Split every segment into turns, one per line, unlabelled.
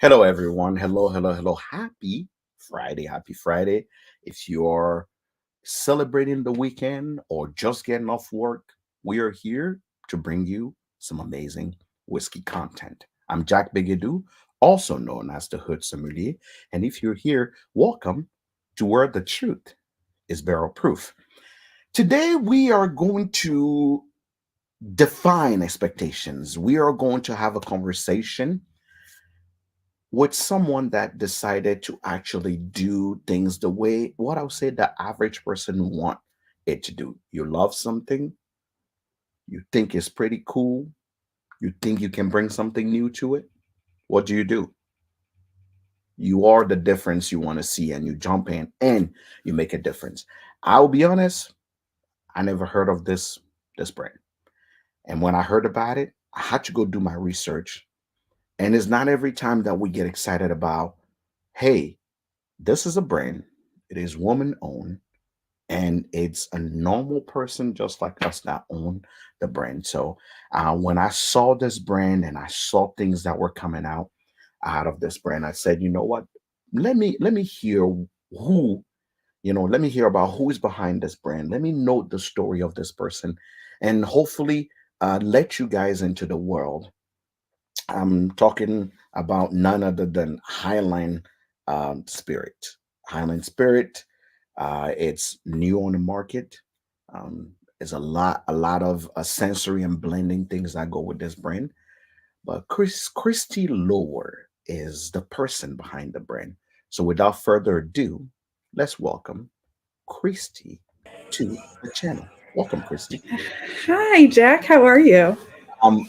Hello, everyone. Hello, hello, hello. Happy Friday. Happy Friday. If you're celebrating the weekend or just getting off work, we are here to bring you some amazing whiskey content. I'm Jack Bigadoo, also known as the Hood Sommelier. And if you're here, welcome to Where the Truth is Barrel Proof. Today, we are going to define expectations. We are going to have a conversation with someone that decided to actually do things the way what I would say the average person want it to do. You love something, you think it's pretty cool, you think you can bring something new to it. What do? You are the difference you want to see and you jump in and you make a difference. I'll be honest, I never heard of this brand. And when I heard about it, I had to go do my research. And it's not every time that we get excited about, hey, this is a brand. It is woman owned and it's a normal person just like us that own the brand. So when I saw this brand and I saw things that were coming out of this brand, I said, you know what? Let me hear who let me hear about who is behind this brand. Let me know the story of this person, and hopefully let you guys into the world. I'm talking about none other than Highline Spirit. Highline Spirit. It's new on the market. There's a lot of sensory and blending things that go with this brand. But Christi Lower is the person behind the brand. So without further ado, let's welcome Christy to the channel. Welcome, Christy.
Hi, Jack. How are you?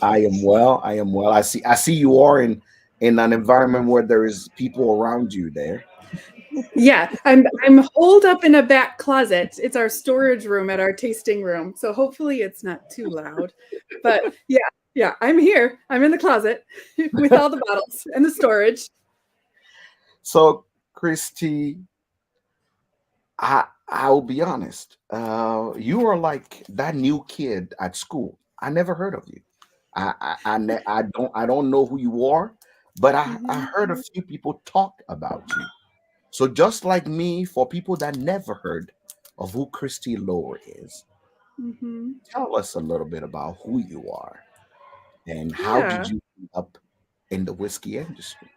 I am well. I am well. I see you are in an environment where there is people around you there.
Yeah, I'm holed up in a back closet. It's our storage room at our tasting room. So hopefully it's not too loud. But yeah, I'm here. I'm in the closet with all the bottles and the storage.
So, Christy, I'll be honest. You are like that new kid at school. I never heard of you. I don't know who you are, but I
Mhm,
heard a few people talk about you. So just like me, for people that never heard of who Christy Lower is,
mhm.
tell us a little bit about who you are and how did
Yeah.
you end up in the whiskey industry?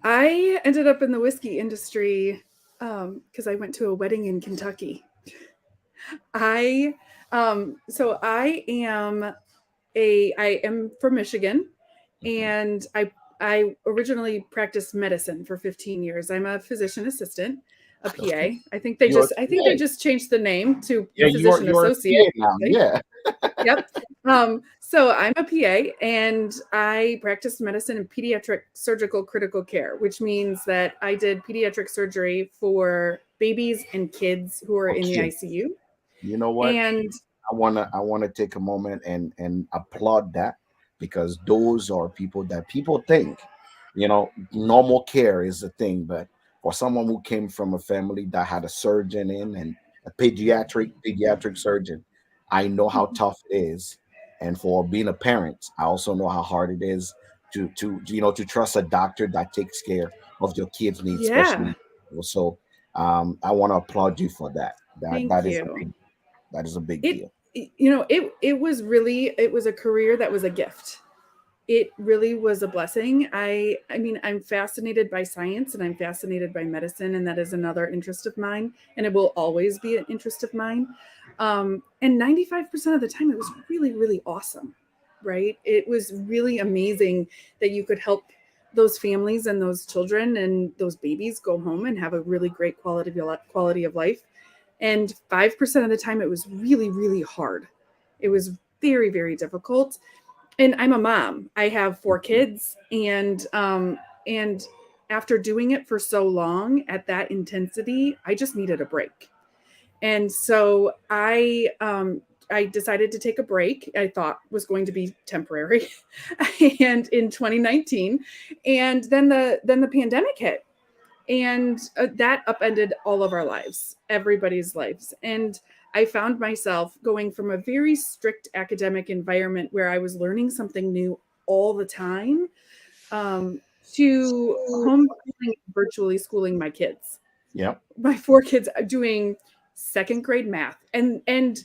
I ended up in the whiskey industry because I went to a wedding in Kentucky. I so I am from Michigan,
Mhm.
and I originally practiced medicine for 15 years. I'm a physician assistant, a
Okay,
PA.
you're a
I think they
PA.
just changed the name to
Yeah,
physician
you're a
associate.
PA now.
Right?
Yeah.
Yep. So I'm a PA and I practiced medicine in pediatric surgical critical care, which means that I did pediatric surgery for babies and kids who are in the
Okay.
ICU.
You know what?
And
I wanna take a moment and applaud that because those are people that people think, normal care is a thing, but for someone who came from a family that had a surgeon in and a pediatric surgeon, I know how tough it is. And for being a parent, I also know how hard it is to trust a doctor that takes care of your kids' needs,
yeah,
especially. So I want to applaud you for that. That
thank
that is a
you.
big
it
deal.
it was really, it was a career that was a gift. It really was a blessing. I mean, I'm fascinated by science and I'm fascinated by medicine, and that is another interest of mine, and it will always be an interest of mine. And 95% of the time it was really awesome, right? It was really amazing that you could help those families and those children and those babies go home and have a really great quality of life. And 5% of the time it was really hard. It was very difficult. And I'm a mom. I have four kids, and after doing it for so long at that intensity, I just needed a break. And so I decided to take a break. I thought was going to be temporary, and in 2019, and then the pandemic hit, and that upended all of our lives, everybody's lives. And I found myself going from a very strict academic environment where I was learning something new all the time to homeschooling, virtually schooling my kids.
Yep.
My 4 kids are doing second grade math. And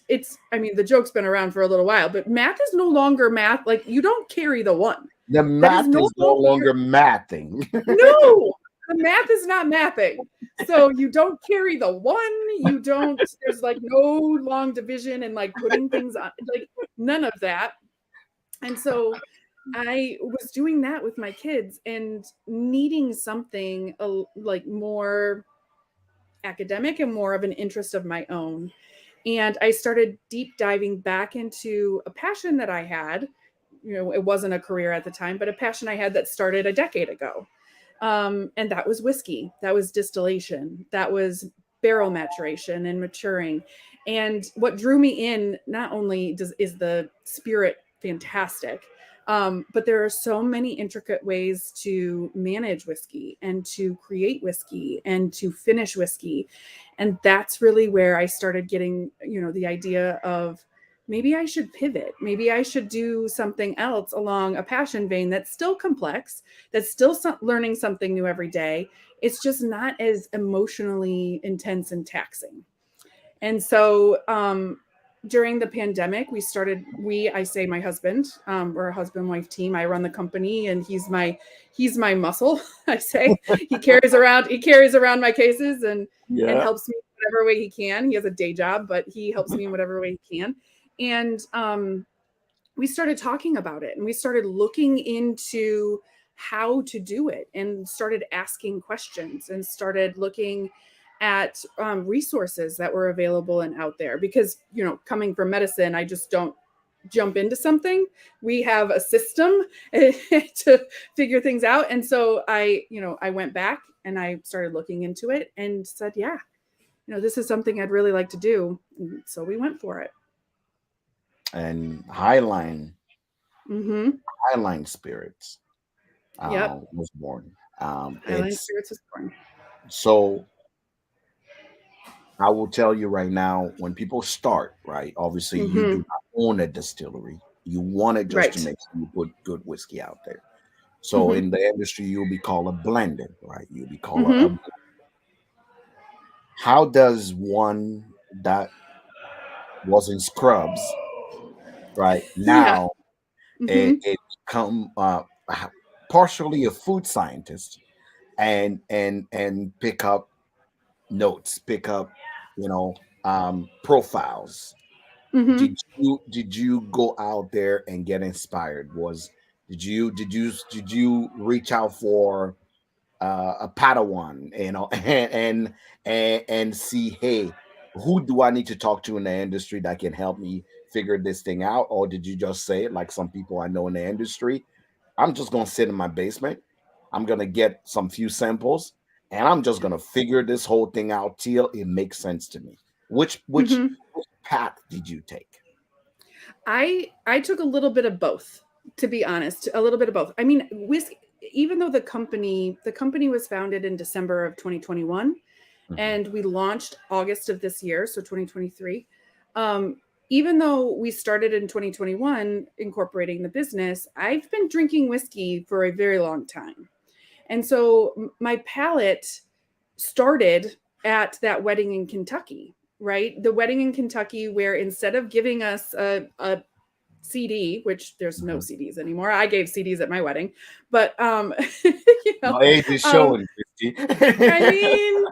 it's, I mean, the joke's been around for a little while, but math is no longer math. Like, you don't carry the 1.
The
That is
math
no
is no
longer,
longer mathing.
no, the math is not mathing. So you don't carry the 1, you don't, there's like no long division and like putting things on, like none of that. And so I was doing that with my kids and needing something like more academic and more of an interest of my own. And I started deep diving back into a passion that I had. You know, it wasn't a career at the time, but a passion I had that started a decade ago. And that was whiskey. That was distillation. That was barrel maturation and maturing. And what drew me in, not only is the spirit fantastic, but there are so many intricate ways to manage whiskey and to create whiskey and to finish whiskey. And that's really where I started getting, you know, the idea of maybe I should pivot. Maybe I should do something else along a passion vein that's still complex, that's still learning something new every day. It's just not as emotionally intense and taxing. And so during the pandemic, I say my husband, we're a husband-wife team. I run the company and he's my muscle. I say he carries around my cases and
Yeah.
helps me in whatever way he can. He has a day job, but he helps me in whatever way he can. And we started talking about it and we started looking into how to do it and started asking questions and started looking at resources that were available and out there. Because, you know, coming from medicine, I just don't jump into something. We have a system to figure things out. And so I went back and I started looking into it and said, yeah, you know, this is something I'd really like to do. And so we went for it.
And
Mm-hmm.
Highline Spirits
Yep.
was born.
Highline
It's
Spirits was born.
so I will tell you right now, when people start, right, obviously you do
Mm-hmm.
not own a distillery. You want it just to
Right.
make sure you put good whiskey out there. So
Mm-hmm.
in the industry, you'll be called a blender, right? You'll be called a.
Mm-hmm.
How does one that was in scrubs, right,
Yeah.
now
Mm-hmm.
it become partially a food scientist and pick up notes, pick up, you know, profiles.
Mm-hmm.
Did you go out there and get inspired? Did you reach out for a Padawan, you know, and see, hey, who do I need to talk to in the industry that can help me figure this thing out? Or did you just say, like some people I know in the industry, I'm just gonna sit in my basement, I'm gonna get some few samples, and I'm just gonna figure this whole thing out till it makes sense to me. Which which,
Mm-hmm.
which path did you take?
I took a little bit of both, to be honest, a little bit of both. I mean, even though the company was founded in December of 2021
Mhm.
and we launched August of this year, so 2023. Um, Even though we started in 2021 incorporating the business, I've been drinking whiskey for a very long time. And so my palate started at that wedding in Kentucky, right? The wedding in Kentucky, where instead of giving us a CD, which there's no
Mhm.
CDs anymore. I gave CDs at my wedding, but you know,
Your age is
um,
showing, Christy.
I mean,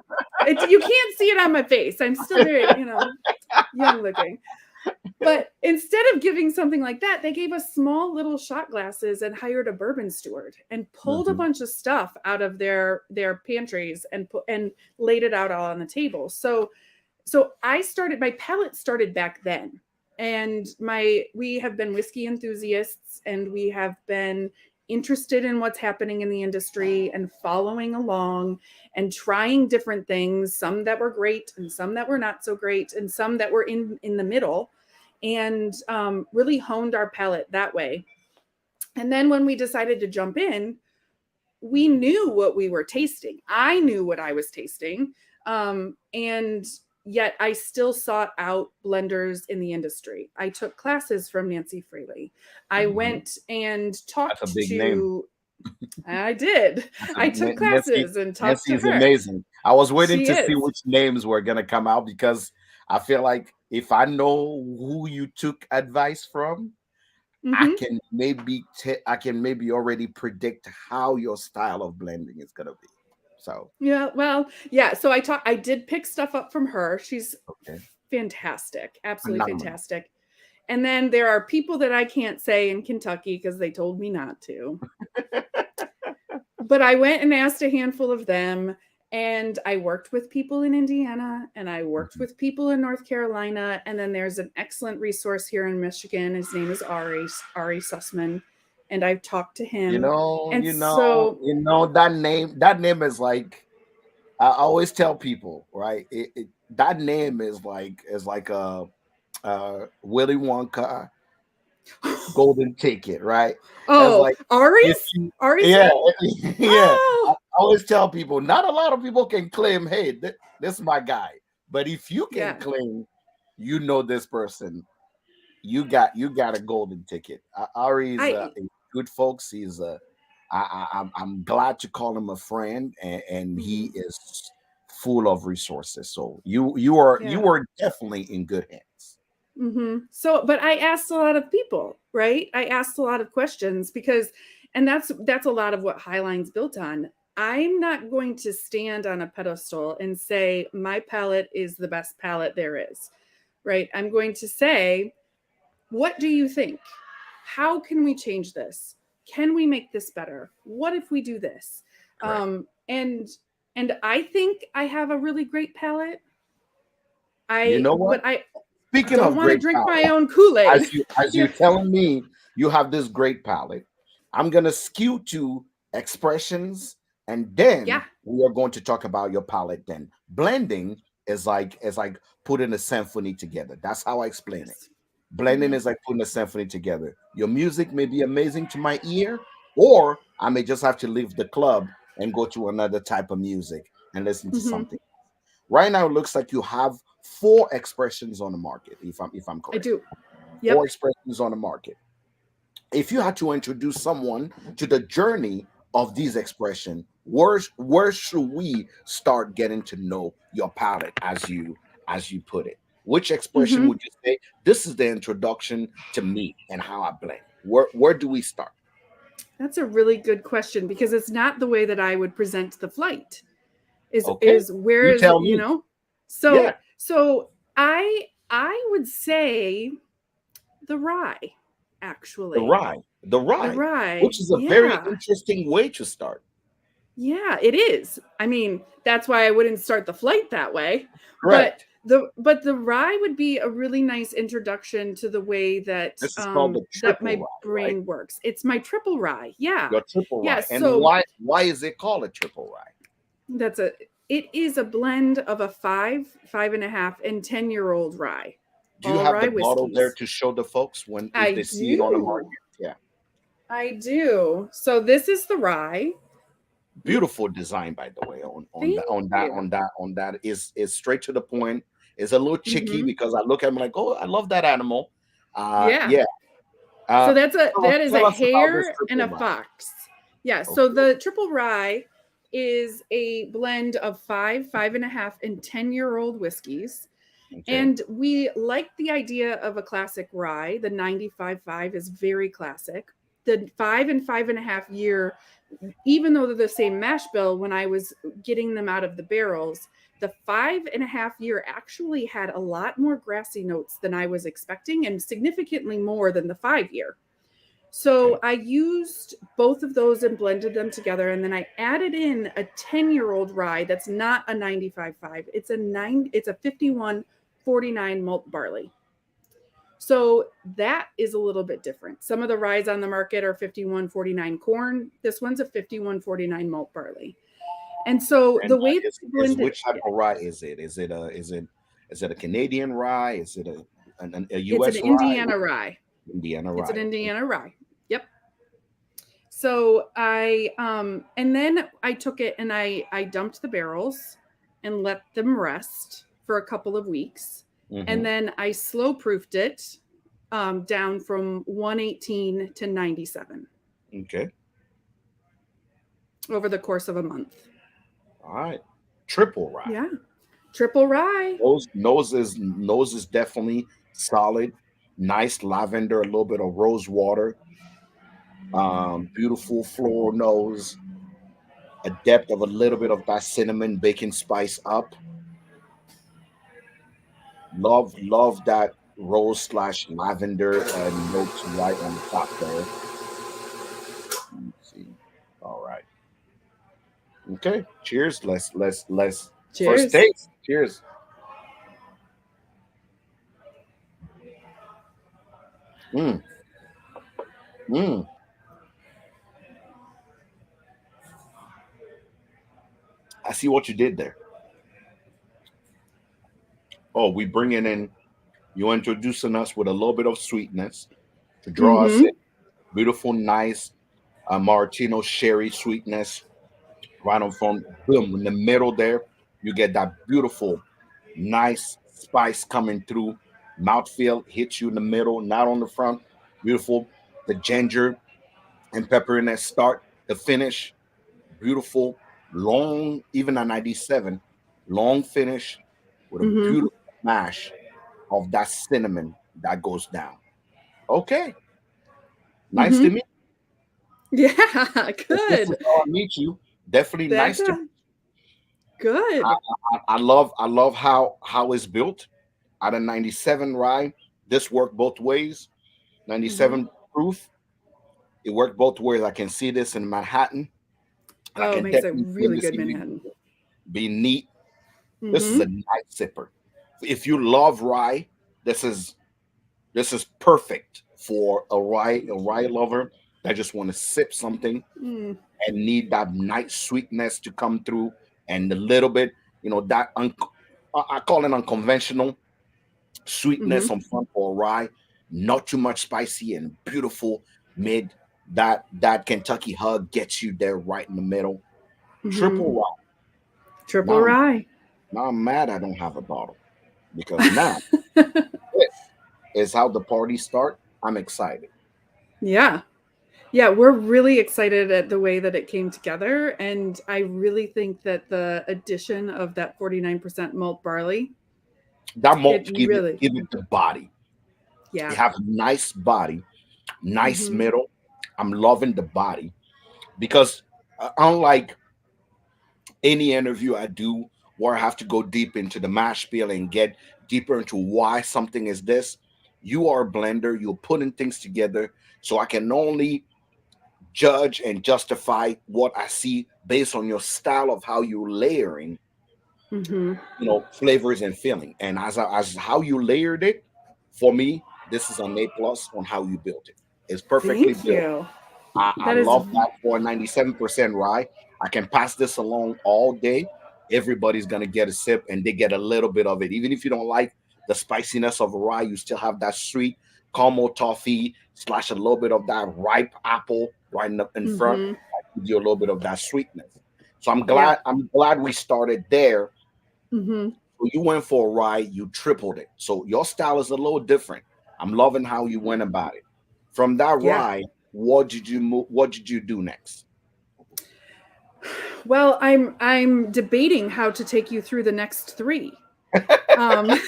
you can't see it on my face. I'm still very, young looking. But instead of giving something like that, they gave us small little shot glasses and hired a bourbon steward and pulled a
Mhm.
bunch of stuff out of their pantries and laid it out all on the table. So my palate started back then. And we have been whiskey enthusiasts and we have been interested in what's happening in the industry and following along and trying different things, some that were great and some that were not so great and some that were in the middle, and really honed our palate that way. And then when we decided to jump in, we knew what we were tasting. I knew what I was tasting. And yet I still sought out blenders in the industry. I took classes from Nancy Freely. I
Mhm.
went and
That's a
talked
big name.
to, I did. I took
Nancy,
classes and talked
Nancy
to
is
her.
amazing. I was waiting
She
to see
is.
which names were gonna come out because I feel like if I know who you took advice from,
Hmm.
I can maybe already predict how your style of blending is gonna be. So
Yeah, well, yeah. So I did pick stuff up from her. She's
okay,
fantastic, absolutely
phenomenal.
fantastic. And then there are people that I can't say in Kentucky because they told me not to. But I went and asked a handful of them, and I worked with people in Indiana, and I worked
Mhm.
with people in North Carolina, and then there's an excellent resource here in Michigan. His name is Ari Sussman, and I've talked to him. And so,
That name is like I always tell people, right? That name is like a Willy Wonka golden ticket, right? As
oh,
like if
Ari's
you,
Ari's
yeah,
name?
yeah. I
Oh,
always tell people, not a lot of people can claim, hey, this is my guy. But if you can
yeah,
claim, you know this person, you got a golden ticket. Ari
I
is good, folks. I'm glad to call him a friend, and he
mhm,
is full of resources. So you
yeah.
are definitely in good hands.
So, but I asked a lot of people, right? I asked a lot of questions because, and that's a lot of what Highline's built on. I'm not going to stand on a pedestal and say my palette is the best palette there is, right? I'm going to say, what do you think? How can we change this? Can we make this better? What if we do this?
Correct.
And I think I have a really great palette.
You know what?
But I
Speaking
don't
of
want to
great
drink my
palette,
own Kool-Aid.
as you
Yeah.
telling me you have this great palette, I'm gonna skew to expressions, and then
Yeah.
we are going to talk about your palette. Then blending is like putting a symphony together. That's how I explain it.
Yes.
Blending
Hmm.
is like putting a symphony together. Your music may be amazing to my ear, or I may just have to leave the club and go to another type of music and listen to
Hmm.
something. Right now, it looks like you have four expressions on the market, if I'm
I
correct.
do.
Four
Yep.
expressions on the market. If you had to introduce someone to the journey of these expressions, where should we start getting to know your palette as you put it? Which expression
Hmm.
would you say this is the introduction to me and how I blend? Where do we start?
That's a really good question because it's not the way that I would present the flight.
Okay,
Is where
you
is
tell
you
me.
know?
Yeah,
So I would say the rye, actually.
the
The
rye, which
rye.
is a very
Yeah.
interesting way to start.
Yeah, it is. I mean, that's why I wouldn't start the flight that way. But
Correct.
the rye would be a really nice introduction to the way
This is called the
that
triple
my
rye, right?
brain works. It's my triple rye. Yeah.
Your triple
Yeah,
rye. And
so
why is it called a triple rye?
that's a it is a blend of a 5.5, and 10-year-old rye.
Do you
All
have the
rye
bottle there
whiskeys.
to show the folks when if
I
they see it on the market?
do.
Yeah.
I do. So this is the rye.
Beautiful design, by the way,
Thank you.
on that is straight to the point. It's a little cheeky
Hmm.
because I look at him like, oh, I love that animal.
Yeah.
Yeah.
So
Tell
that is a
tell us about this
hare and
triple
a
rye.
fox. Yeah. So
Okay.
the triple rye is a blend of 5.5, and 10-year-old whiskeys.
Okay.
And we like the idea of a classic rye. The 95.5 is very classic. The 5 and 5.5 year, even though they're the same mash bill, when I was getting them out of the barrels, the 5.5 year actually had a lot more grassy notes than I was expecting and significantly more than the 5 year.
Okay.
So I used both of those and blended them together. And then I added in a 10-year-old rye that's not a 95.5. It's a 51.49 malt barley. So that is a little bit different. Some of the ryes on the market are 51.49 corn. This one's a 51.49 malt barley. And so
And
the way that I
is
blended
which type of rye is it? Is it a Canadian rye? Is it a
it's an
US rye?
Indiana rye.
Indiana
It's an
rye. Okay.
Indiana rye. Yep. So I and then I took it and I dumped the barrels and let them rest for a couple of weeks. And
Hmm.
then I slow proofed it down from 118 to 97.
Okay.
over the course of a month.
All right. Triple rye.
Yeah. Triple rye.
Nose is definitely solid. Nice lavender, a little bit of rose water. Beautiful floral nose. A depth of a little bit of that cinnamon bacon spice up. Love that rose slash lavender notes right on top there. Let me see. All right. Okay. Cheers. Let's first
Cheers.
taste. Cheers. Mm, mm. I see what you did there. Oh, we bringing in you introducing us with a little bit of sweetness to draw us in.
Mm-hmm.
Beautiful, nice Martino sherry sweetness right on front. Boom, in the middle there, you get that beautiful, nice spice coming through. Mouthfeel hits you in the middle, not on the front. Beautiful. The ginger and pepper in that start, the finish. Beautiful, long, even a 97, long finish with a
Mm-hmm.
beautiful mash of that cinnamon that goes down. Okay, nice to
Mm-hmm.
meet
Yeah.
you. If this is
Good.
how I meet you, definitely
That's
nice to.
good.
I love how it's built. At a 97 rye, this worked both ways.
Mm-hmm.
97 proof, it worked both ways. I can see this in Manhattan, and I
Oh, it
can
makes a
definitely see in
really
this
good
evening
Manhattan.
be neat. This is
Mm-hmm.
a nice sipper. If you love rye, this is this is perfect for a rye lover that just want to sip something
Mm.
and need that nice sweetness to come through and a little bit, that I call it unconventional
Mm-hmm.
sweetness on front for a rye, not too much spicy and beautiful mid. That Kentucky hug gets you there right in the middle.
Mm-hmm.
Triple rye.
Triple
Now I'm
rye.
now I'm mad I don't have a bottle because now this is how the party start. I'm excited.
Yeah. Yeah, we're really excited at the way that it came together. And I really think that the addition of that 49% malt barley,
That
it
malt
really,
give it the body.
yeah.
It have a nice body, nice
Mm-hmm.
middle. I'm loving the body because unlike any interview I do where I have to go deep into the mash bill and get deeper into why something is this, you are a blender. You're putting things together, so I can only judge and justify what I see based on your style of how you're layering,
Mm-hmm.
flavors and filling. And as how you layered it, for me, this is an A+ on how you built it. It's perfectly
Thank
built.
you.
I
That is,
love that for a 97% rye. I can pass this along all day. Everybody's gonna get a sip and they get a little bit of it. Even if you don't like the spiciness of a rye, you still have that sweet caramel toffee slash a little bit of that ripe apple right in front.
mm-hmm.
That gives you a little bit of that sweetness. So I'm
Yeah.
glad I'm glad we started there.
Mm-hmm.
So you went for a rye, you tripled it. So your style is a little different. I'm loving how you went about it. From that
Yeah.
rye, what did you do next?
Well, I'm debating how to take you through the next three. To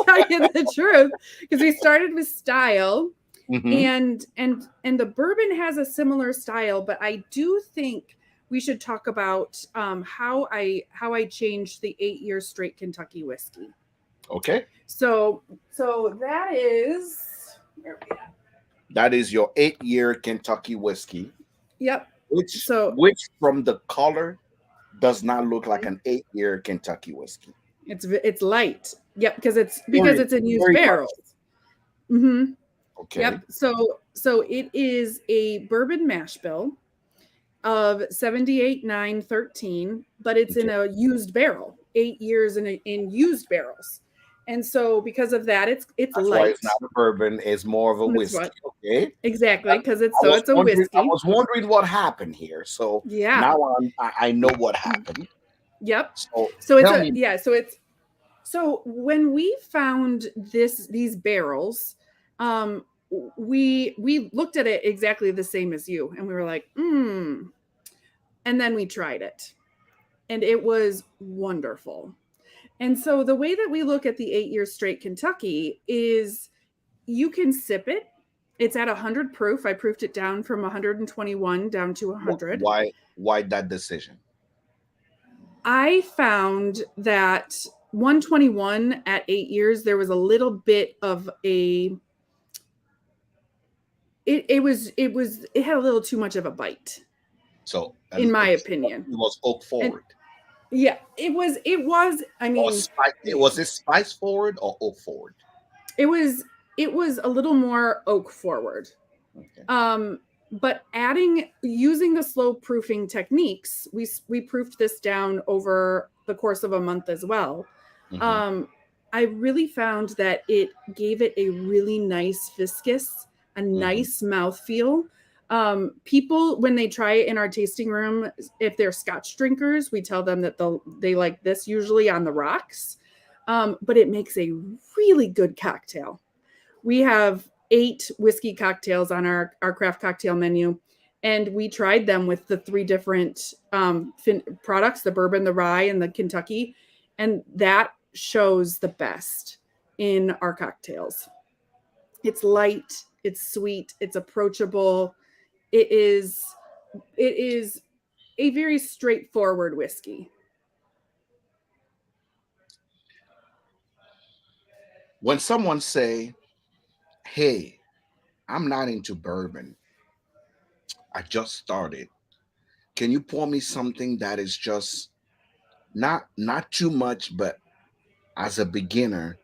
tell you the truth, because we started with style,
Hmm.
and the bourbon has a similar style, but I do think we should talk about how I changed the 8 year straight Kentucky whiskey.
Okay.
So that is where are we at?
That is your 8 year Kentucky whiskey,
Yep.
which
So
which from the color does not look like an 8 year Kentucky whiskey.
it's light. Yep, because
Very,
it's in used
very light.
barrels. Mm-hmm.
Okay.
Yep. So it is a bourbon mash bill of 78,913, but it's in
Okay.
a used barrel, 8 years in used barrels. And so because of that, it's
That's why it's
light.
not a bourbon, it's more of a
That's
whiskey.
what
Okay.
exactly
I
because it's
I
so
was
it's a
wondering. I
whiskey.
was wondering what happened here. So
Yeah.
now I know what happened.
Yep.
So
So it's
tell
a
me.
yeah, so when we found these barrels, um we looked at it exactly the same as you, and we were like, And then we tried it, and it was wonderful. And so the way that we look at the 8 years straight Kentucky is you can sip it. It's at 100 proof. I proofed it down from 121 down to 100.
Why that decision?
I found that 121 at 8 years, there was a little bit of a it had a little too much of a bite.
So,
in my opinion.
it was oak forward.
And yeah, it was. I mean,
Was it spice forward or oak forward?
It was a little more oak forward.
Okay.
But using the slow proofing techniques, we proofed this down over the course of a month as well.
Mm-hmm.
I really found that it gave it a really nice viscous, a nice mouthfeel. People, when they try it in our tasting room, if they're Scotch drinkers, we tell them that they like this usually on the rocks. But it makes a really good cocktail. We have 8 whiskey cocktails on our craft cocktail menu, and we tried them with the 3 different products, the bourbon, the rye, and the Kentucky, and that shows the best in our cocktails. It's light, it's sweet, it's approachable. It is a very straightforward whiskey.
When someone say, "Hey, I'm not into bourbon. I just started. Can you pour me something that is just not too much, but as a beginner, I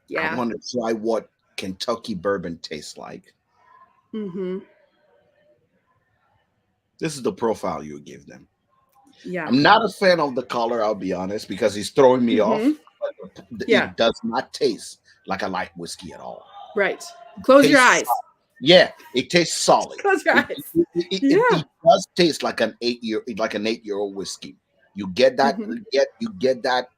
Yeah.
want to try what Kentucky bourbon tastes like."
Mm-hmm.
This is the profile you give them.
Yeah.
I'm not a fan of the color, I'll be honest, because he's throwing me off.
Yeah.
It does not taste like a light whiskey at all.
Right. Close your eyes.
Solid. Yeah, it tastes solid.
Close your eyes.
It does taste like an 8-year-old whiskey. You get that. You get that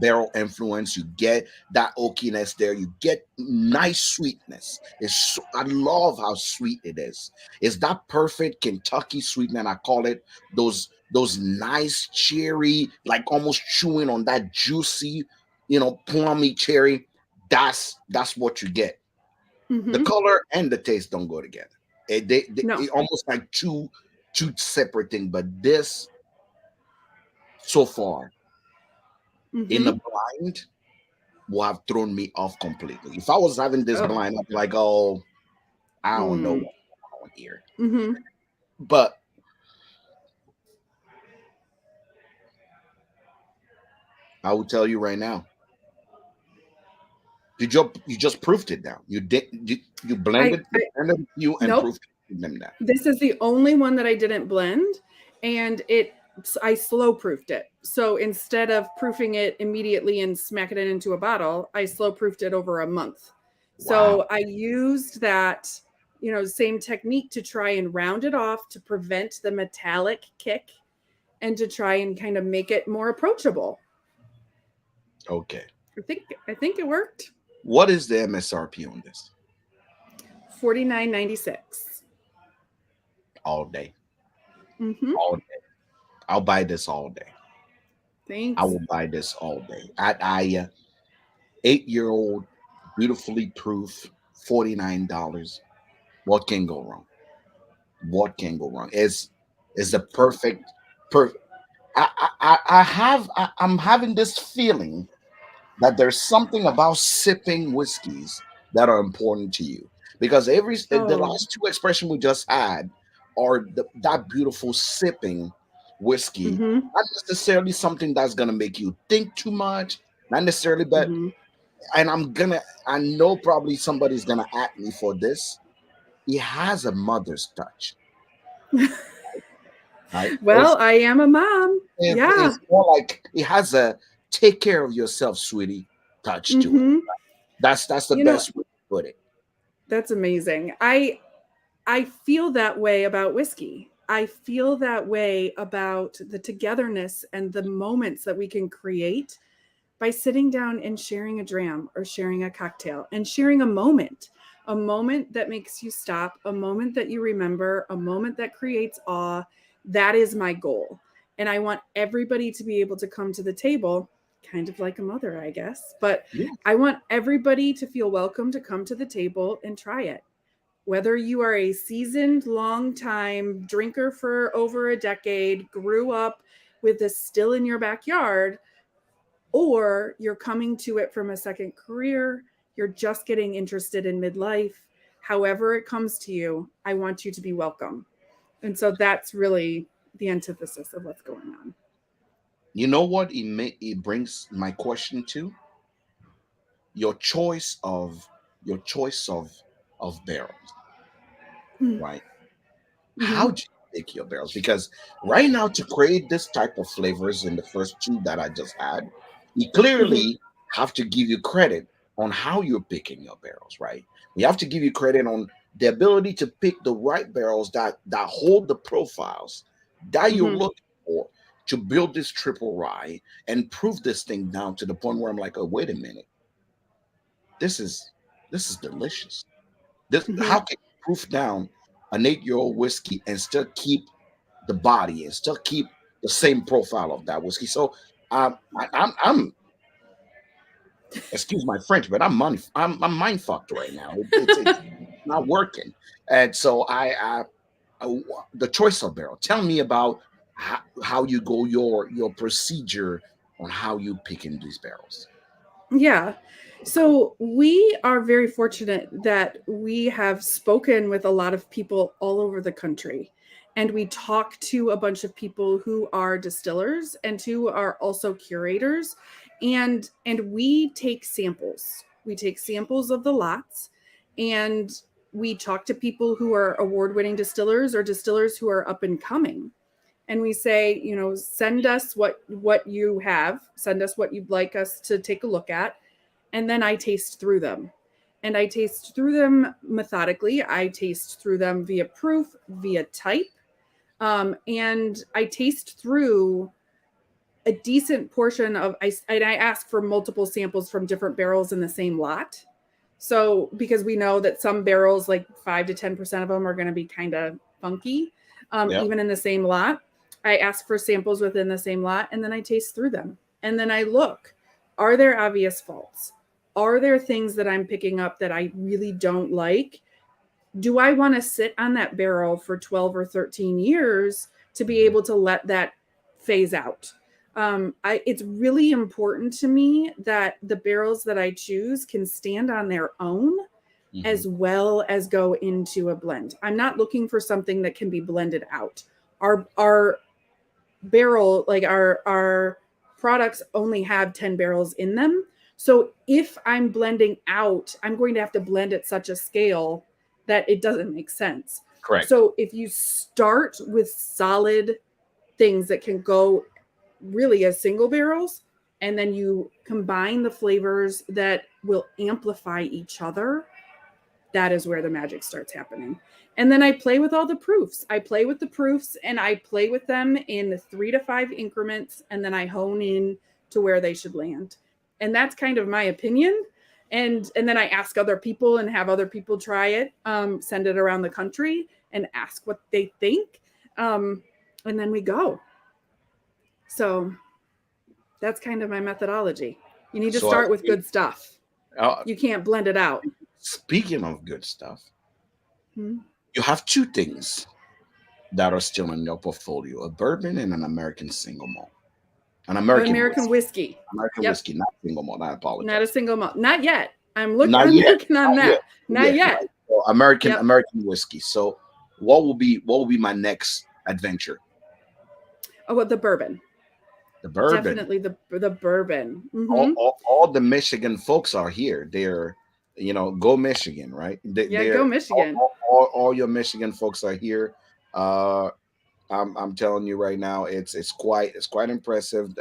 barrel influence. You get that oakiness there. You get nice sweetness. I love how sweet it is. It's that perfect Kentucky sweetness. I call it those nice cherry, like almost chewing on that juicy, plummy cherry. That's what you get. The color and the taste don't go together. It almost like two separate things. But this, so far, in the blind, will have thrown me off completely. If I was having this blind, I'd be like, "Oh, I don't know what's going on here." But I will tell you right now, you just proofed it down. You blended and proofed them down.
This is the only one that I didn't blend, and I slow proofed it. So instead of proofing it immediately and smacking it into a bottle, I slow proofed it over a month. Wow. So I used that, same technique to try and round it off to prevent the metallic kick and to try and kind of make it more approachable.
Okay.
I think it worked.
What is the MSRP on this?
$49.96.
All day. All day. I'll buy this all day.
Thanks.
I will buy this all day. At 8-year-old, beautifully proof, $49. What can go wrong? What can go wrong? Is the perfect. I'm having this feeling that there's something about sipping whiskeys that are important to you, because the last 2 expressions we just had are that beautiful sipping whiskey, not necessarily something that's going to make you think too much, not necessarily, but and I know probably somebody's going to at me for this. It has a mother's touch. Right?
Well, I am a mom.
It's more like it has a take care of yourself, sweetie touch to it. Right? That's the best way to put it.
That's amazing. I feel that way about whiskey. I feel that way about the togetherness and the moments that we can create by sitting down and sharing a dram or sharing a cocktail and sharing a moment that makes you stop, a moment that you remember, a moment that creates awe, That is my goal. And I want everybody to be able to come to the table, kind of like a mother, I guess. But
Yeah.
I want everybody to feel welcome to come to the table and try it. Whether you are a seasoned, long time drinker for over a decade, grew up with this still in your backyard, or you're coming to it from a second career, you're just getting interested in midlife, however it comes to you, I want you to be welcome. And so that's really the antithesis of what's going on.
You know what? It brings my question to your choice of your choice of barrels, right?
Mm-hmm.
How do you pick your barrels? Because right now, to create this type of flavors in the first two that I just had, you
Mm-hmm.
clearly have to give you credit on how you're picking your barrels, right? We have to give you credit on the ability to pick the right barrels that hold the profiles that you're
Mm-hmm.
looking for to build this triple rye and prove this thing down to the point where I'm like, oh, wait a minute, this is this is delicious. This
Mm-hmm.
how can you proof down an 8-year-old whiskey and still keep the body and still keep the same profile of that whiskey? So I'm excuse my French, but I'm mind fucked right now. It's not working, and so I the choice of barrel. Tell me about how you go your procedure on how you picking these barrels.
Yeah. So we are very fortunate that we have spoken with a lot of people all over the country. And we talk to a bunch of people who are distillers and who are also curators. And we take samples. We take samples of the lots, and we talk to people who are award-winning distillers or distillers who are up and coming. And we say, send us what you have, send us what you'd like us to take a look at, and then I taste through them. And I taste through them methodically. I taste through them via proof, via type, and I taste through a decent portion of and I ask for multiple samples from different barrels in the same lot. So because we know that some barrels, like 5 to 10% of them, are going to be kind of funky,
Yeah,
even in the same lot. I ask for samples within the same lot, and then I taste through them, and then I look: are there obvious faults? Are there things that I'm picking up that I really don't like? Do I want to sit on that barrel for 12 or 13 years to be able to let that phase out? It's really important to me that the barrels that I choose can stand on their own
hmm
as well as go into a blend. I'm not looking for something that can be blended out. Our barrel, like our products only have 10 barrels in them. So if I'm blending out, I'm going to have to blend at such a scale that it doesn't make sense.
correct.
So if you start with solid things that can go really as single barrels, and then you combine the flavors that will amplify each other, that is where the magic starts happening. And then I play with all the proofs. I play with the proofs, and I play with them in 3 to 5 increments, and then I hone in to where they should land. And that's kind of my opinion. And then I ask other people and have other people try it, send it around the country and ask what they think. Um, and then we go. So that's kind of my methodology. You need to
So
start with good stuff.
uh,
You can't blend it out.
speaking of good stuff,
Hmm.
you have two things that are still in your portfolio: a bourbon and an American single malt, an American
American
whiskey,
whiskey.
American
Yep.
whiskey, not single malt. I
Not a
apologize.
single malt. Not yet.
Not
I'm
yet,
working on
not
that.
yet,
Not yet.
right? So American
Yep.
American whiskey. So what will be my next adventure?
Oh, well, the bourbon.
The bourbon.
Definitely the bourbon. Mm-hmm.
All the Michigan folks are here. They're, go Michigan, right?
Yeah, go Michigan.
All your Michigan folks are here. Uh, I'm telling you right now, it's quite impressive.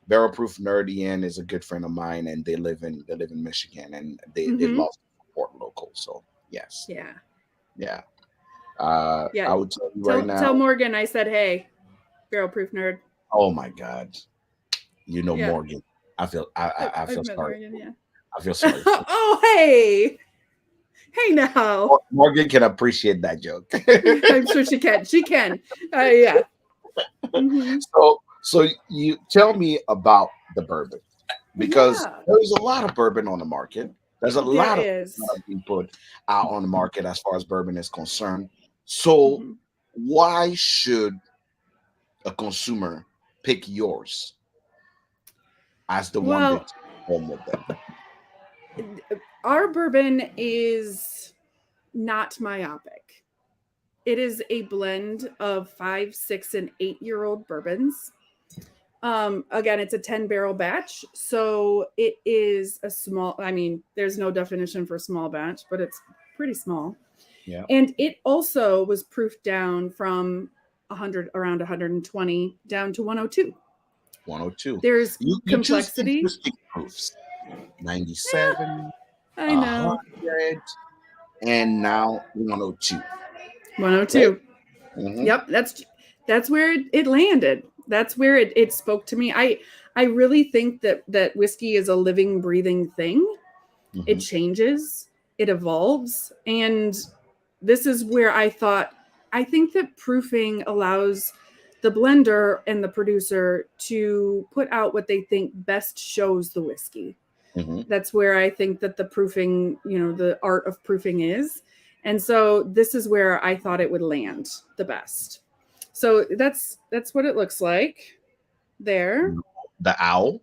Barrel Proof Nerd Ian is a good friend of mine, and they live in Michigan, and they
Mm-hmm.
love to support local. So yes,
Yeah.
yeah.
Yeah.
I would tell you right
Tell
now.
Morgan I said, hey, barrel proof nerd.
Oh my God,
Yeah.
Morgan. I feel
I've
feel
met
sorry.
Morgan, yeah.
I feel sorry.
Oh, hey. Hey now.
Morgan can appreciate that joke.
I'm sure she can. She can. Yeah. Hmm.
So you tell me about the bourbon, because
Yeah,
there's a lot of bourbon on the market. There's a
there
lot of
is.
being put out on the market as far as bourbon is concerned. So
Mhm.
why should a consumer pick yours as the one
Well,
that's home with them?
our bourbon is not myopic. It is a blend of 5, 6, and 8 year old bourbons. Again, it's a 10 barrel batch. So it is a small, I mean, there's no definition for small batch, but it's pretty small.
Yeah,
And it also was proofed down from 100, around 120 down to 102.
102.
There's
You choose
complexity.
interesting proofs.
Yeah,
97,
I know.
100, and now 102. Right?
102.
Mm-hmm.
Yep, that's where it landed. That's where it spoke to me. I really think that whiskey is a living, breathing thing. It
Mm-hmm.
changes, it evolves, and this is where I think that proofing allows the blender and the producer to put out what they think best shows the whiskey.
Mm-hmm.
That's where I think that the proofing, the art of proofing is. And so this is where I thought it would land the best. So that's what it looks like there.
The owl.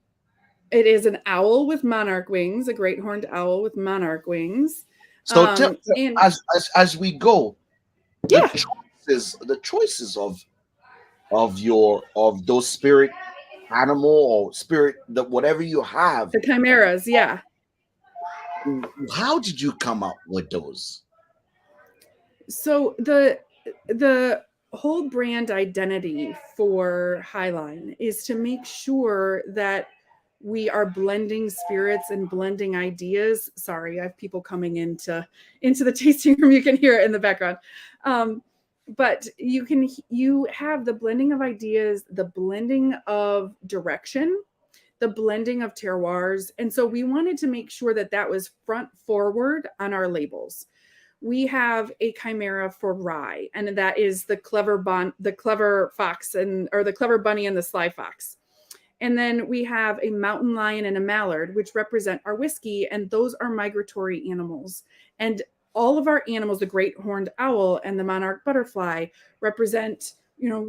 It is an owl with monarch wings, a great horned owl with monarch wings.
So
And
as we go,
yeah,
the choices of those spirit animal or spirit, the whatever you have,
the chimeras, yeah.
how did you come up with those?
So the whole brand identity for Highline is to make sure that we are blending spirits and blending ideas. Sorry, I have people coming into the tasting room. You can hear it in the background. But you have the blending of ideas, the blending of direction, the blending of terroirs. And so we wanted to make sure that that was front forward on our labels. We have a chimera for rye, and that is the clever fox, and or the clever bunny and the sly fox. And then we have a mountain lion and a mallard, which represent our whiskey, and those are migratory animals. And all of our animals, the great horned owl and the monarch butterfly, represent,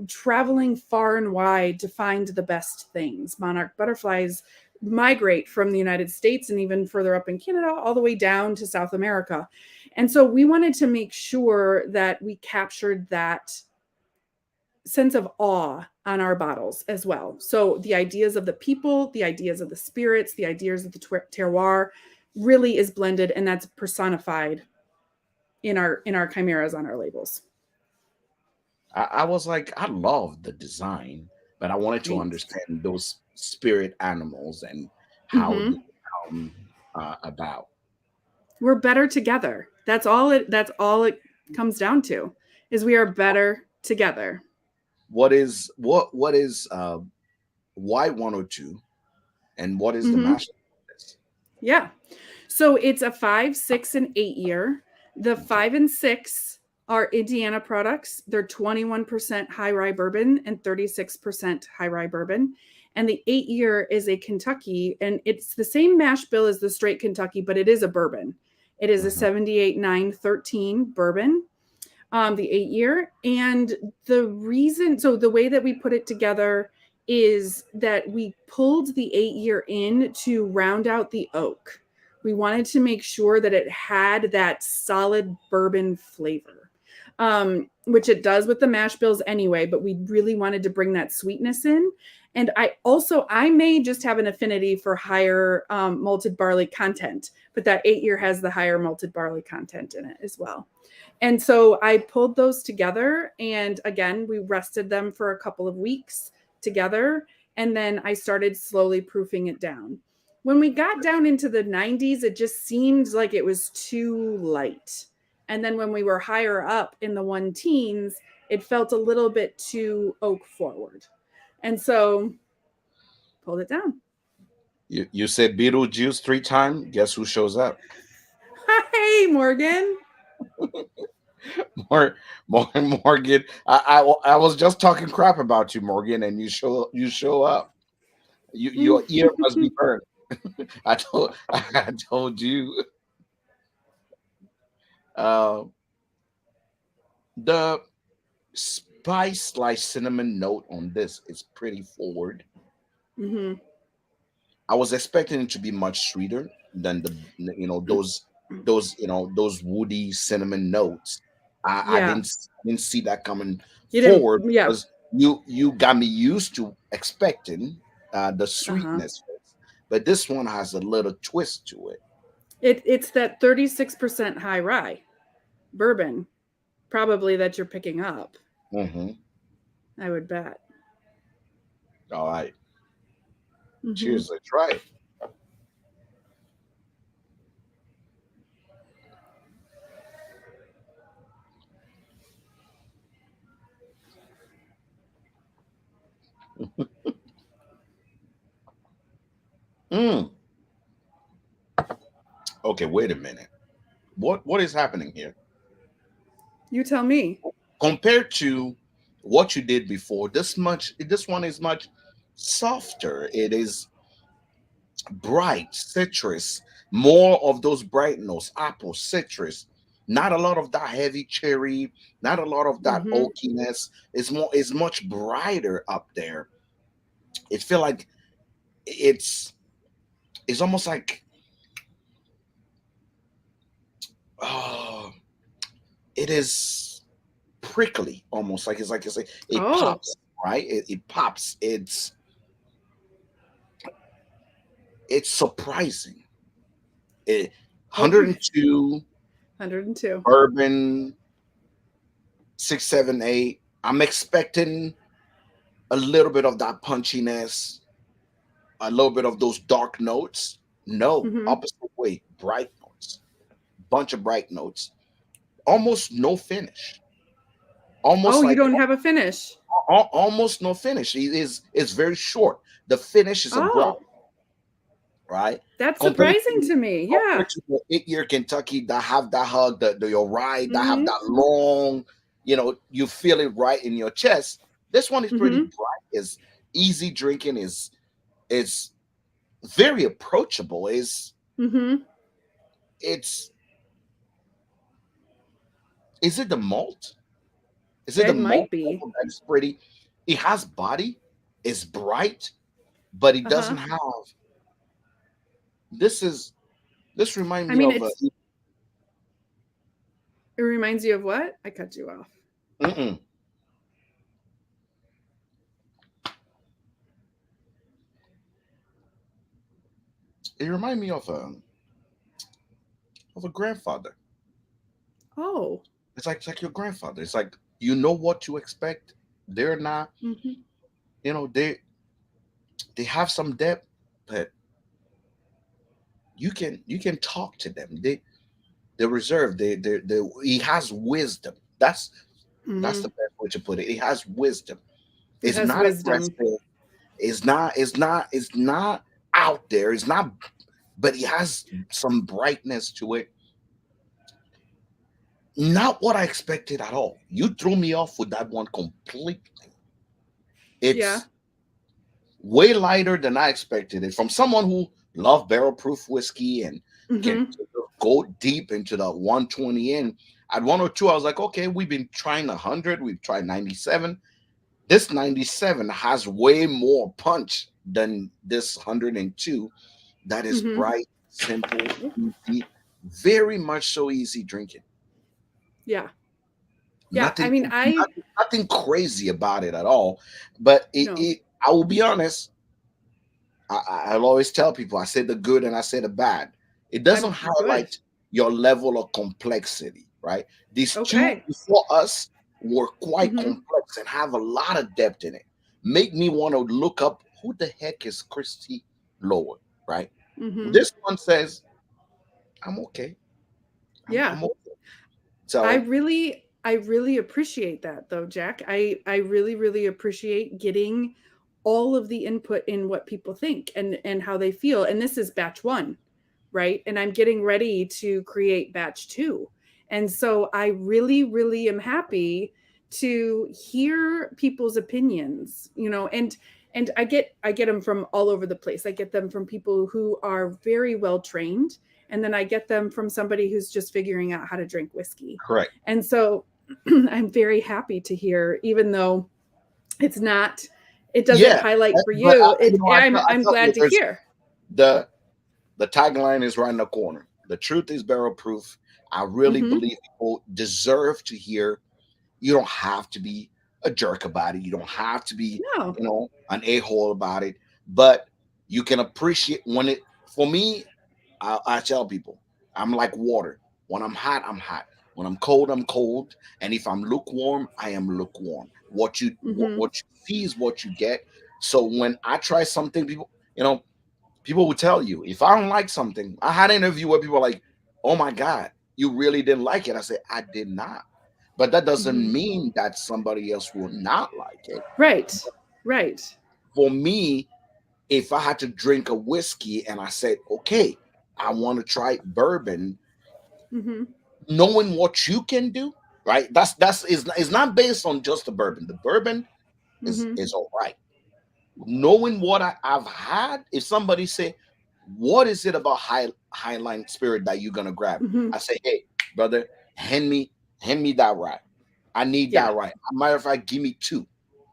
traveling far and wide to find the best things. Monarch butterflies migrate from the United States and even further up in Canada, all the way down to South America. And so we wanted to make sure that we captured that sense of awe on our bottles as well. So the ideas of the people, the ideas of the spirits, the ideas of the terroir really is blended, and that's personified in our chimeras on our labels.
I was like, I love the design, but I wanted to
Thanks.
understand those spirit animals and how
Mm-hmm.
they come about.
We're better together. That's all it comes down to, is we are better together.
What is why 102, and what is the
Mm-hmm.
master of this?
Yeah. So it's a 5, 6, and 8 year. The
Okay.
5 and 6 are Indiana products. They're 21% high rye bourbon and 36% high rye bourbon. And the 8 year is a Kentucky, and it's the same mash bill as the straight Kentucky, but it is a bourbon. It is a
Mhm.
78.913 bourbon, the 8 year. And so the way that we put it together is that we pulled the 8 year in to round out the oak. We wanted to make sure that it had that solid bourbon flavor, which it does with the mash bills anyway, but we really wanted to bring that sweetness in. And I may just have an affinity for higher malted barley content, but that 8 year has the higher malted barley content in it as well. And so I pulled those together. And again, we rested them for a couple of weeks together. And then I started slowly proofing it down. When we got down into the 90s, it just seemed like it was too light. And then when we were higher up in the one teens, it felt a little bit too oak forward. And so pulled it down.
You said Beetlejuice 3 times. Guess who shows up?
Hey, Morgan.
Morgan, I was just talking crap about you, Morgan, and you show up. Your ear must be burned. I told you. Uh, the spice like cinnamon note on this is pretty forward.
Mm-hmm.
I was expecting it to be much sweeter than those woody cinnamon notes. I
Yeah.
didn't see that coming
You didn't.
forward
Yeah.
because you got me used to expecting the
Uh-huh.
sweetness, but this one has a little twist to it.
It's that 36% high rye bourbon, probably that you're picking up.
Hmm.
I would bet.
All right,
Mm-hmm.
cheers. Let's try it. Mm. Okay, wait a minute. What is happening here?
You tell me.
Compared to what you did before, this one is much softer. It is bright citrus, more of those bright notes, apple, citrus. Not a lot of that heavy cherry, not a lot of that
Mm-hmm.
oakiness. It's much brighter up there. It feel like it's it's almost like oh, it is prickly, almost like it
Oh,
pops, right? It pops. It's surprising. It
okay.
102
102.
bourbon 678. I'm expecting a little bit of that punchiness, a little bit of those dark notes. No,
Mm-hmm.
opposite way, bright notes, bunch of bright notes, almost no finish,
Oh,
almost
you
like
don't have a finish.
almost no finish. It's very short. The finish is
Oh,
abrupt, right?
that's
Compared
surprising
to
to me. Yeah.
compared to the 8 year Kentucky that have that hug, the your ride, that have
Mm-hmm.
that long, you feel it right in your chest. This one is pretty
Mm-hmm.
bright, is easy drinking, is very approachable.
Mm-hmm.
It's is it the malt? Is it the
It
malt
might be.
level that's pretty? It has body, it's bright, but it
Uh-huh.
doesn't have this is this remind
I
me
mean,
of
it reminds you of what? I cut you off.
mm-mm. It remind me of a grandfather.
Oh.
It's like your grandfather. It's like you know what to expect. They're not,
Mm-hmm.
they have some depth, but you can talk to them. They're reserved. He has wisdom. That's
Mm-hmm.
the best way to put it. He has wisdom.
It
It's
has
not
wisdom.
aggressive. It's not out there. It's not, but he has some brightness to it. Not what I expected at all. You threw me off with that one completely.
Yeah.
It's way lighter than I expected it from someone who loved barrel proof whiskey and can
Mm-hmm.
go deep into the 120 in. At 102, I was like, okay, we've been trying 100, we've tried 97. This 97 has way more punch than this 102. That is
Mm-hmm.
bright, simple, easy, very much so easy drinking.
Yeah. Yeah. I
Nothing,
mean,
nothing crazy about it at all. But
no.
I will be honest. I'll always tell people, I say the good and I say the bad. It doesn't
I'm good.
highlight your level of complexity, right? These two
Okay.
before us were quite
Mm-hmm.
complex and have a lot of depth in it. Make me want to look up who the heck is Christi Lower, right?
Mm-hmm.
This one says, I'm okay.
Yeah.
I'm okay.
I
So,
really I really appreciate that though, Jack. I really really appreciate getting all of the input in what people think and how they feel. And this is batch 1. right? And I'm getting ready to create batch 2. And so I really, really am happy to hear people's opinions, and I get them from all over the place. I get them from people who are very well trained, and then I get them from somebody who's just figuring out how to drink whiskey.
Correct.
And so I'm very happy to hear, even though it doesn't
Yeah,
highlight for
but
you.
I
I'm
tell you,
glad to hear.
the the tagline is right in the corner. The truth is barrel proof. I really
Mm-hmm.
believe people deserve to hear. You don't have to be a jerk about it. You don't have to be,
No.
an a-hole about it. But you can appreciate when it. For me, I tell people, I'm like water. When I'm hot, I'm hot. When I'm cold, I'm cold. And if I'm lukewarm, I am lukewarm.
Mm-hmm.
What you see is what you get. So when I try something, people will tell you if I don't like something. I had an interview where people are like, "Oh my God, you really didn't like it." I said, "I did not," but that doesn't
Mm-hmm.
mean that somebody else will not like it.
Right. Right.
For me, if I had to drink a whiskey and I said, "Okay, I want to try bourbon,"
Mm-hmm.
knowing what you can do, right? That's is not based on just the bourbon. The bourbon
Mm-hmm.
is all right. Knowing what I've had, if somebody say, "What is it about Highline Spirit that you're gonna grab?"
Mm-hmm.
I say, "Hey, brother, hand me that rye. I need
Yeah.
that rye. Matter of fact, give me two.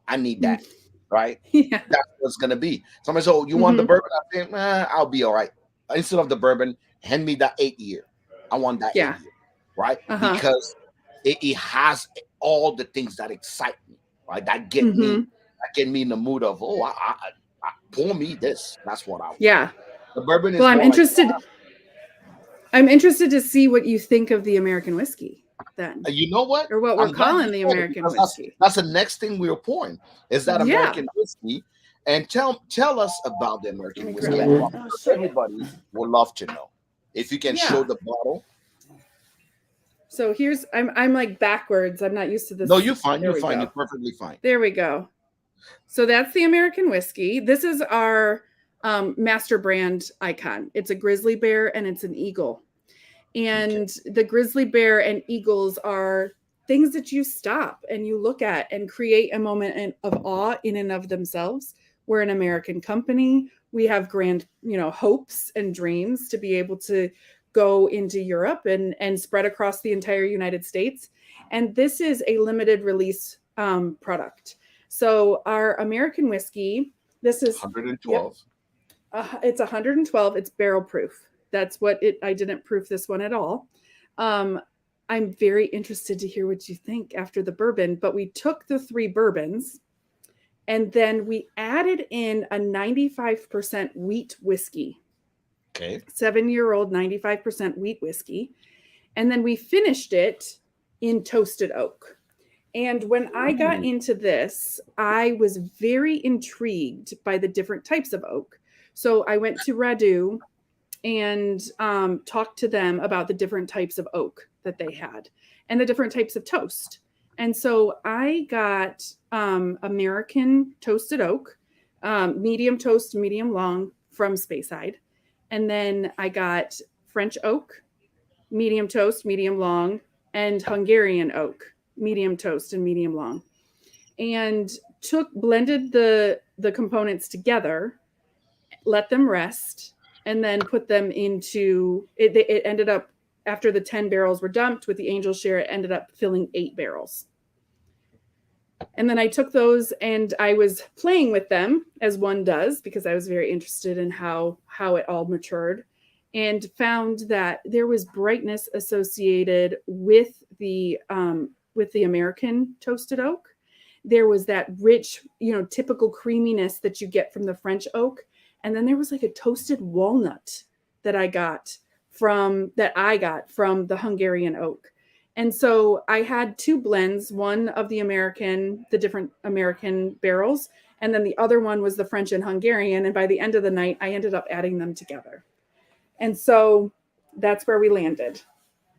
I need
Mm.
that." Right?
Yeah.
That's what's gonna be. Somebody said, "Oh, you want the
Mm-hmm.
bourbon?" I say, I'll be all right. Instead of the bourbon, hand me that 8 year. I want that eight
Yeah.
year, right?
Uh-huh.
Because it has all the things that excite me, right?
Mm-hmm.
That get me in the mood of, oh, pour me this. That's what I want.
Yeah.
The bourbon
Well,
is more like,
I'm interested to see what you think of the American whiskey then,
you know what?
or what we're
I'm glad you
calling the
said it
American
because
whiskey.
that's the next thing we're pouring is that
Yeah.
American whiskey. And tell us about the
Let
American
me
whiskey.
grab it. I'll show you.
Everybody would love to know. If you can show
Yeah.
the bottle.
So I'm like backwards. I'm not used to
No,
this.
you're fine.
There
You're
we
fine.
go.
You're perfectly fine.
There we go. So that's the American whiskey. This is our master brand icon. It's a grizzly bear and it's an eagle.
Okay.
And the grizzly bear and eagles are things that you stop and you look at and create a moment of awe in and of themselves. We're an American company. We have grand, hopes and dreams to be able to go into Europe and spread across the entire United States. And this is a limited release product. So our American whiskey, this is, yep,
112.
it's 112. It's barrel proof. That's what I didn't proof this one at all. Um, I'm very interested to hear what you think after the bourbon, but we took the 3 bourbons and then we added in a 95% wheat whiskey,
Okay.
7-year-old 95% wheat whiskey. And then we finished it in toasted oak. And when I got
Ooh.
into this, I was very intrigued by the different types of oak. So I went to Radu and talked to them about the different types of oak that they had and the different types of toast. And so I got American toasted oak, medium toast, medium long from Speyside. And then I got French oak, medium toast, medium long, and Hungarian oak, medium toast and medium long. And blended the components together, let them rest, and then put them into it. It ended up, after the 10 barrels were dumped with the angel share, it ended up filling 8 barrels. And then I took those and I was playing with them as one does, because I was very interested in how it all matured, and found that there was brightness associated with the American toasted oak. There was that rich, typical creaminess that you get from the French oak. And then there was like a toasted walnut that I got from the Hungarian oak. And so I had 2 blends, one of the different American barrels, and then the other one was the French and Hungarian. And by the end of the night, I ended up adding them together. And so that's where we landed.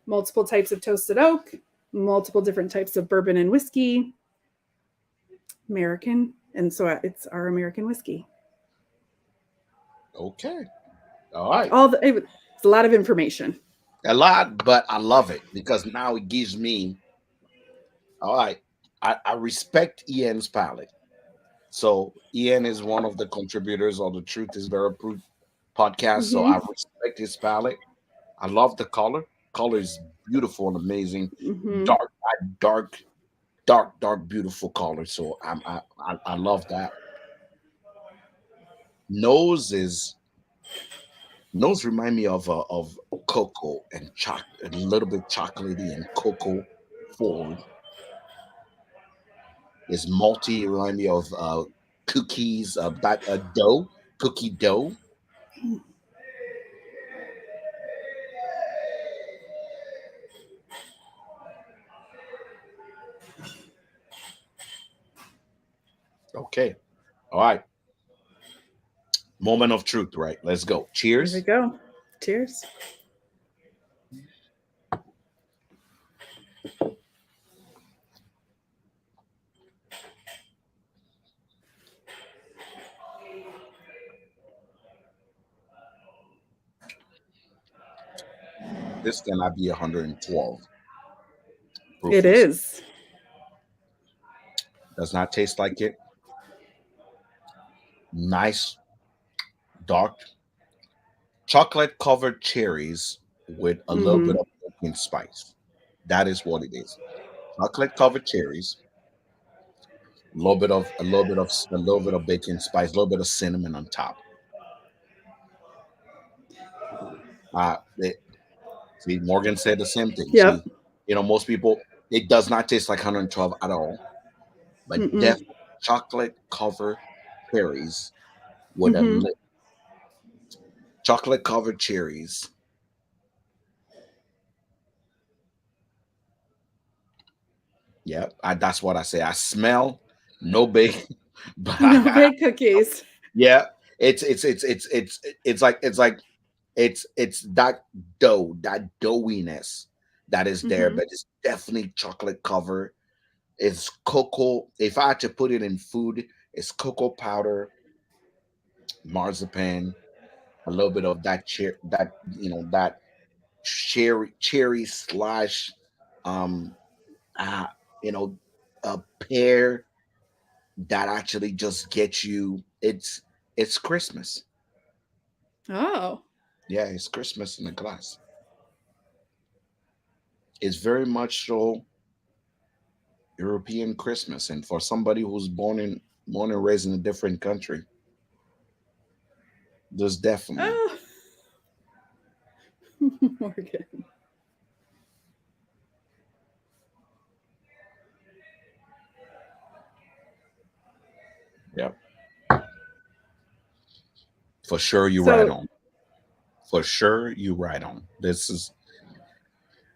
Multiple types of toasted oak, multiple different types of bourbon and whiskey, American. And so it's our American whiskey.
Okay. All right.
It's a lot of information.
A lot, but I love it because now it gives me all right. I respect Ian's palette. So Ian is one of the contributors of the Truth is Better Proof podcast. So
Mm-hmm.
I respect his palette. I love the color. Color is beautiful and amazing.
Mm-hmm.
Dark, dark, dark, beautiful color. So I love that. Nose is Nose remind me of cocoa and a little bit chocolatey and cocoa forward. Is malty remind me of cookies, dough, cookie dough. Okay, all right. Moment of truth, right? Let's go.
Here we
Cheers.
go. Cheers.
This cannot be 112 proof
It
whiskey.
is.
Does not taste like it. Nice dark chocolate covered cherries with a little
Mm-hmm.
bit of pumpkin spice. That is what it is. Chocolate covered cherries, a little bit of baking spice, a little bit of cinnamon on top. It, see, Morgan said the same thing.
Yep.
See, most people it does not taste like 112 at all, but
Mm-mm.
definitely chocolate covered cherries with a
Mm-hmm.
chocolate covered cherries. Yeah, that's what I say. I smell no bake, but
No bake cookies.
yeah, it's that dough, that doughiness that is there,
Mm-hmm.
but it's definitely chocolate covered. It's cocoa. If I had to put it in food, it's cocoa powder, marzipan, a little bit of that that cherry slash um uh you know a pear that actually just gets you. It's Christmas.
Oh.
Yeah, it's Christmas in a glass. It's very much so European Christmas, and for somebody who's born and raised in a different country, there's definitely.
Oh. Morgan.
Yeah, for sure you right
So.
on. For sure you right on.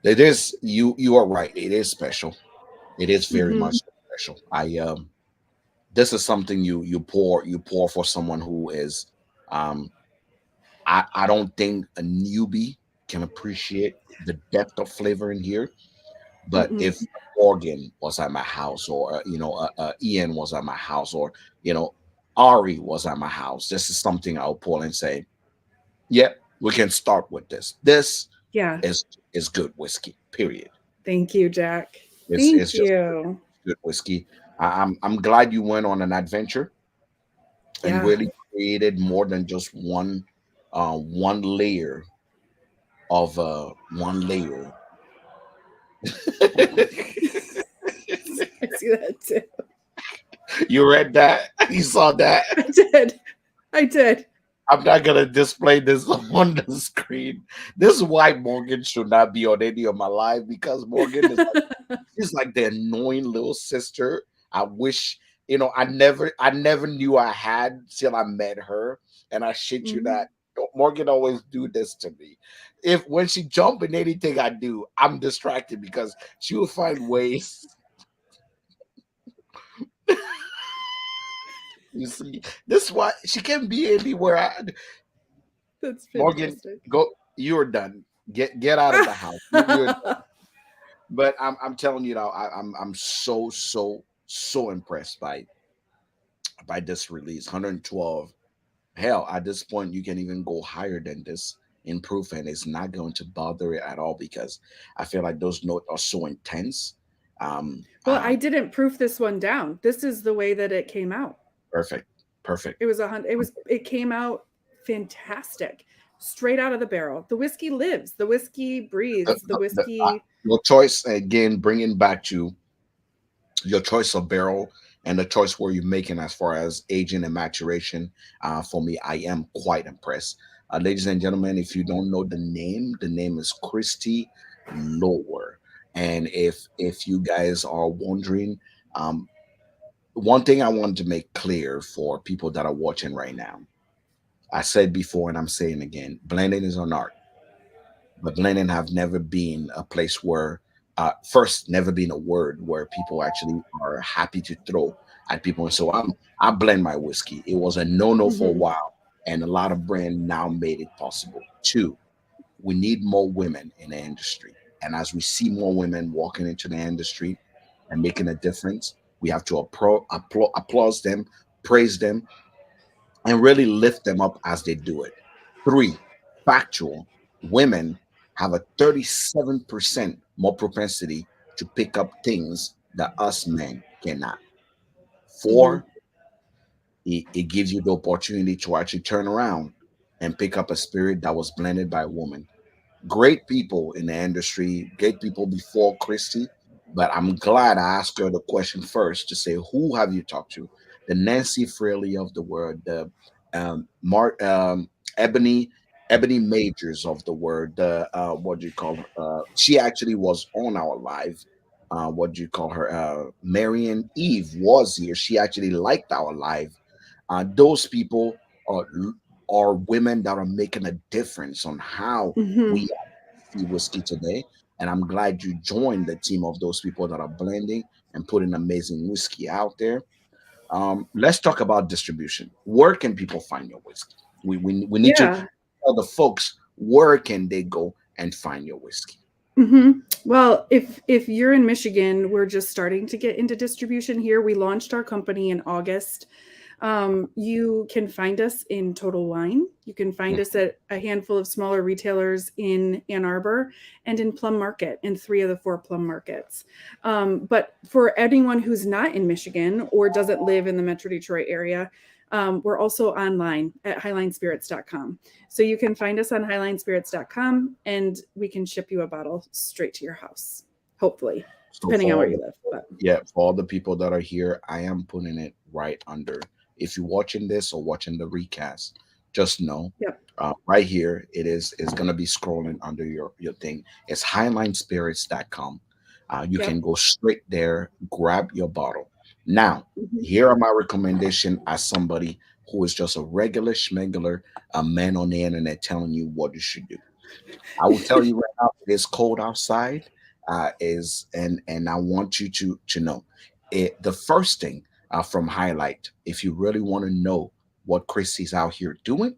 It is you are right. It is special. It is very
Mm-hmm.
much special. This is something you pour for someone who is um I don't think a newbie can appreciate the depth of flavor in here. But if
Mm-mm.
Morgan was at my house, or Ian was at my house, or you know Ari was at my house, this is something I'll pull and say, "Yep, we can start with this. This
Yeah.
is is good whiskey. Period.
Thank you, Jack.
It's
Thank
just
you.
good whiskey." I'm glad you went on an adventure and
Yeah.
really created more than just one layer of one layer.
I see that too.
You read that? You saw that?
I did. I did.
I'm not gonna display this on the screen. This is why Morgan should not be on any of my live, because Morgan is like she's like the annoying little sister. I wish I never knew I had till I met her, and I shit you
Mhm.
not. Morgan always do this to me. If when she jump in anything I do, I'm distracted because she will find ways. You see, this is why she can't be anywhere.
That's
Morgan,
fantastic.
go. You're done. Get out of the house. You're But I'm telling you now, I'm so impressed by this release. 112. Hell, at this point, you can even go higher than this in proof, and it's not going to bother it at all because I feel like those notes are so intense. Um,
Well, I
um,
didn't proof this one down. This is the way that it came out.
Perfect, perfect.
It was it came out fantastic, straight out of the barrel. The whiskey lives, the whiskey breathes, the whiskey.
Your choice again, bringing back to your choice of barrel and the choice where you're making as far as aging and maturation. For me, I am quite impressed. Ladies and gentlemen, if you don't know the name is Christi Lower. And if you guys are wondering, um, one thing I wanted to make clear for people that are watching right now, I said before and I'm saying again, blending is an art, but blending have never been a place where first never been a word where people actually are happy to throw at people. And so I blend my whiskey. It was a no-no for a
Mhm.
while, and a lot of brand now made it possible. Two, we need more women in the industry. And as we see more women walking into the industry and making a difference, we have to applaud them, praise them, and really lift them up as they do it. Three, factual. Women have a 37% more propensity to pick up things that us men cannot.
Mhm.
Four, it gives you the opportunity to actually turn around and pick up a spirit that was blended by a woman. Great people in the industry, great people before Christy. But I'm glad I asked her the question first to say, who have you talked to? The Nancy Fraley of the world, the Mark Ebony Ebony Majors of the word, the what do you call her? She actually was on our live. What do you call her? Marion Eve was here. She actually liked our live. Those people are women that are making a difference on how
Mhm.
we see whiskey today. And I'm glad you joined the team of those people that are blending and putting amazing whiskey out there. Let's talk about distribution. Where can people find your whiskey? We need to
Yeah.
tell the folks where can they go and find your whiskey.
Well, if you're in Michigan, we're just starting to get into distribution here. We launched our company in August. You can find us in Total Wine. You can find us at a handful of smaller retailers in Ann Arbor and in Plum Market, in 3 of the 4 Plum Markets. But for anyone who's not in Michigan or doesn't live in the Metro Detroit area, we're also online at highlinespirits.com. So you can find us on highlinespirits.com and we can ship you a bottle straight to your house, hopefully,
So
depending on
for
where
all
you
the
live. But
yeah, for all the people that are here, I am putting it right under. If you're watching this or watching the recast, just know
yep,
right here it is going to be scrolling under your thing. It's highlinespirits.com. You
yep.
can go straight there, grab your bottle. Now,
Mhm.
here are my recommendation as somebody who is just a regular schmegular, a man on the internet telling you what you should do. I will tell you right now, it is cold outside. Is and I want you to know it. The first thing from highlight, if you really want to know what Christy's out here doing,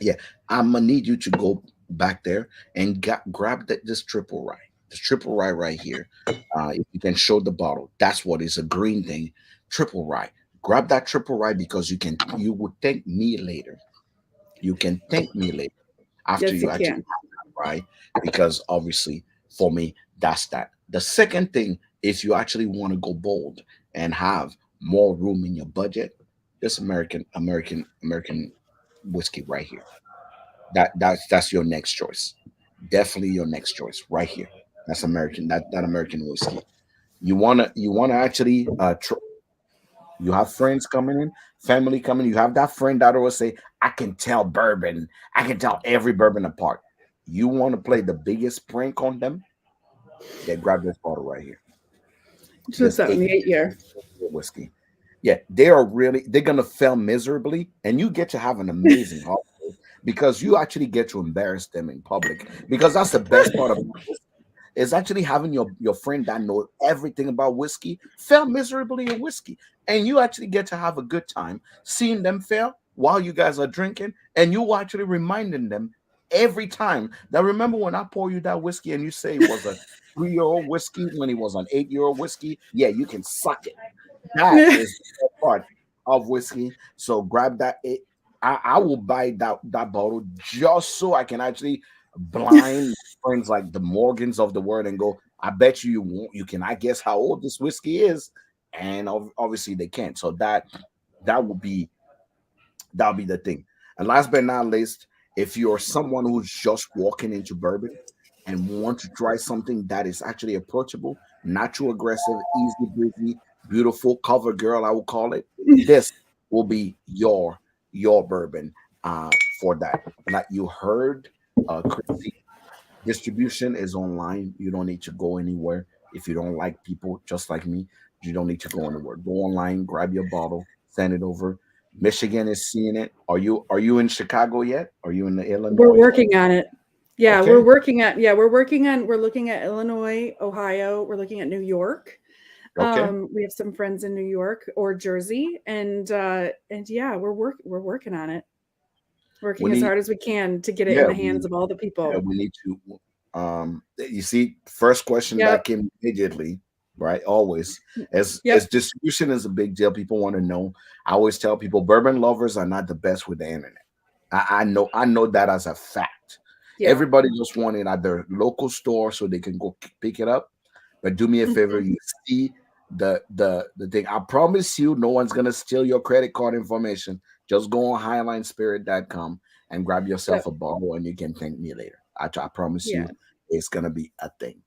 yeah, I'm gonna need you to go back there and grab this triple rye, this triple rye right here. If you can show the bottle, that's what is a green thing, triple rye. Grab that triple rye because you would thank me later. You can thank me later after
Yes, you
you actually
can.
right? Because obviously, for me, that's that. The second thing, if you actually want to go bold and have more room in your budget, this American whiskey right here. That's your next choice. Definitely your next choice right here. That's American. That American whiskey. You wanna actually you have friends coming in, family coming. You have that friend that always say, "I can tell bourbon. I can tell every bourbon apart." You want to play the biggest prank on them? Yeah, grab this bottle right here.
So
This
it's out in
eight
the 8 year.
whiskey. Yeah, they're gonna fail miserably, and you get to have an amazing holiday because you actually get to embarrass them in public. Because that's the best part about is actually having your friend that know everything about whiskey fail miserably in whiskey, and you actually get to have a good time seeing them fail while you guys are drinking, and you actually reminding them every time that remember when I pour you that whiskey and you say it was a 3-year-old whiskey when it was an 8-year-old whiskey. Yeah, you can suck it. That is the best part of whiskey. So grab that. I will buy that bottle just so I can actually blind friends like the Morgans of the world and go, I bet you won't, you can I guess how old this whiskey is, and obviously they can't. So that would be that'll be the thing. And last but not least, if you're someone who's just walking into bourbon and want to try something that is actually approachable, not too aggressive, easy breezy, beautiful cover girl, I will call it. This will be your bourbon for that. Like you heard, Christy, distribution is online. You don't need to go anywhere. If you don't like people just like me, you don't need to go anywhere. Go online, grab your bottle, send it over. Michigan is seeing it. Are you in Chicago yet? Are you in the
We're
Illinois?
working on it. Yeah,
Okay.
we're looking at Illinois, Ohio, we're looking at New York.
Okay.
We have some friends in New York or Jersey, and yeah, we're working on it.
We
Working as
need
hard as we can to get it in
yeah,
the hands of all the
yeah,
people.
we need to you see, first question that
Yep.
came immediately, right? Always. As
Yep.
distribution is a big deal, people want to know. I always tell people bourbon lovers are not the best with the internet. I know that as a fact.
Yeah.
Everybody just want it at their local store so they can go pick it up. But do me a favor,
Mhm.
you see the thing. I promise you, no one's gonna steal your credit card information. Just go on highlinespirit.com and grab yourself
Yep.
a bottle, and you can thank me later. I promise
Yeah.
you, it's gonna be a thing.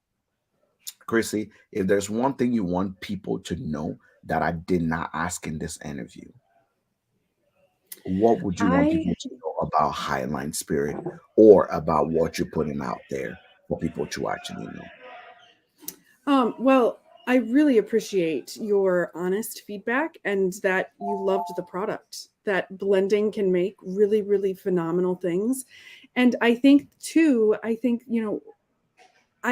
Chrissy, if there's one thing you want people to know that I did not ask in this interview, what would you want
I
people to know about Highline Spirit or about what you're putting out there for people to actually know?
well, I really appreciate your honest feedback and that you loved the product. That blending can make really, really phenomenal things. And I think too, I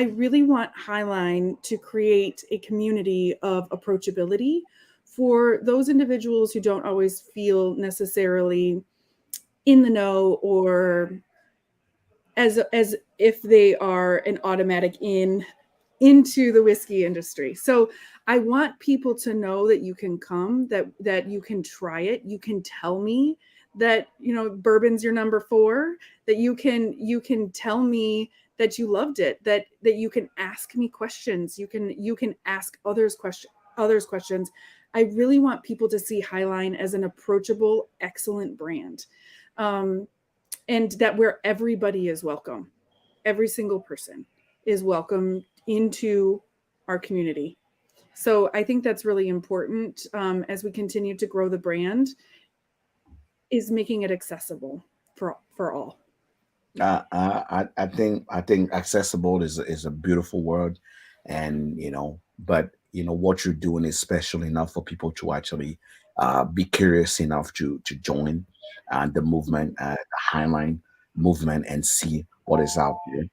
really want Highline to create a community of approachability for those individuals who don't always feel necessarily in the know or as if they are an automatic into the whiskey industry. So I want people to know that you can come, that you can try it, you can tell me that bourbon's your number 4, that you can tell me that you loved it, that you can ask me questions, you can ask others questions. I really want people to see Highline as an approachable, excellent brand. Um, and that where everybody is welcome, every single person is welcome into our community. So I think that's really important, as we continue to grow the brand, is making it accessible for all.
I think accessible is a beautiful word, and but what you're doing is special enough for people to actually be curious enough to join the movement, the Highline movement, and see what is out there.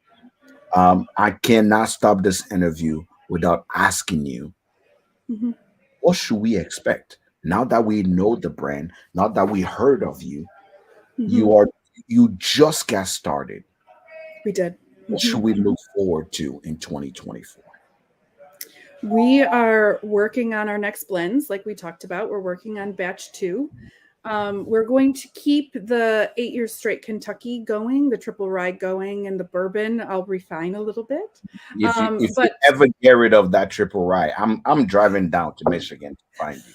I cannot stop this interview without asking you,
Mhm.
what should we expect now that we know the brand, now that we heard of you?
Mhm.
You just got started.
We did.
What
Mhm.
should we look forward to in 2024?
We are working on our next blends, like we talked about. We're working on batch 2. We're going to keep the 8 years straight Kentucky going, the triple rye going, and the bourbon I'll refine a little bit.
If you
But
ever get rid of that triple rye, I'm driving down to Michigan to find you.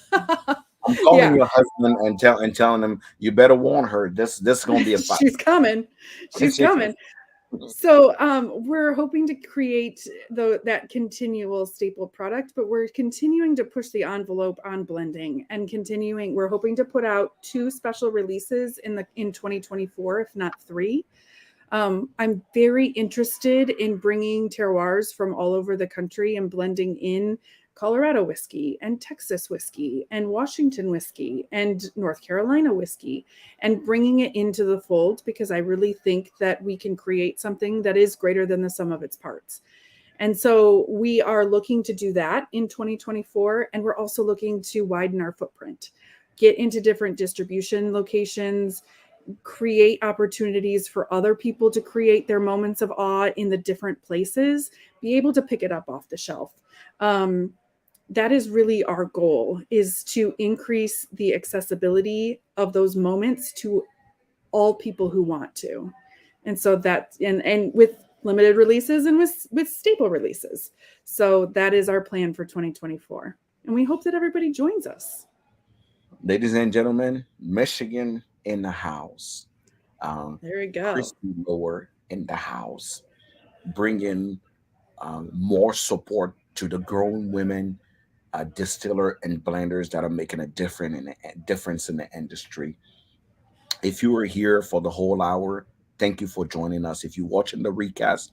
I'm calling
yeah,
your husband and telling him you better warn her. This is gonna be a fight.
she's coming. She's coming. So we're hoping to create that continual staple product, but we're continuing to push the envelope on blending and continuing. We're hoping to put out 2 special releases in 2024, if not 3. I'm very interested in bringing terroirs from all over the country and blending in Colorado whiskey and Texas whiskey and Washington whiskey and North Carolina whiskey and bringing it into the fold, because I really think that we can create something that is greater than the sum of its parts. And so we are looking to do that in 2024. And we're also looking to widen our footprint, get into different distribution locations, create opportunities for other people to create their moments of awe in the different places, be able to pick it up off the shelf. That is really our goal, is to increase the accessibility of those moments to all people who want to. And so that, and with limited releases and with staple releases. So that is our plan for 2024. And we hope that everybody joins us.
Ladies and gentlemen, Michigan in the house.
There we go.
Christi Lower in the house, bringing more support to the growing women distiller and blenders that are making a difference in the industry. If you were here for the whole hour, thank you for joining us. If you're watching the recast,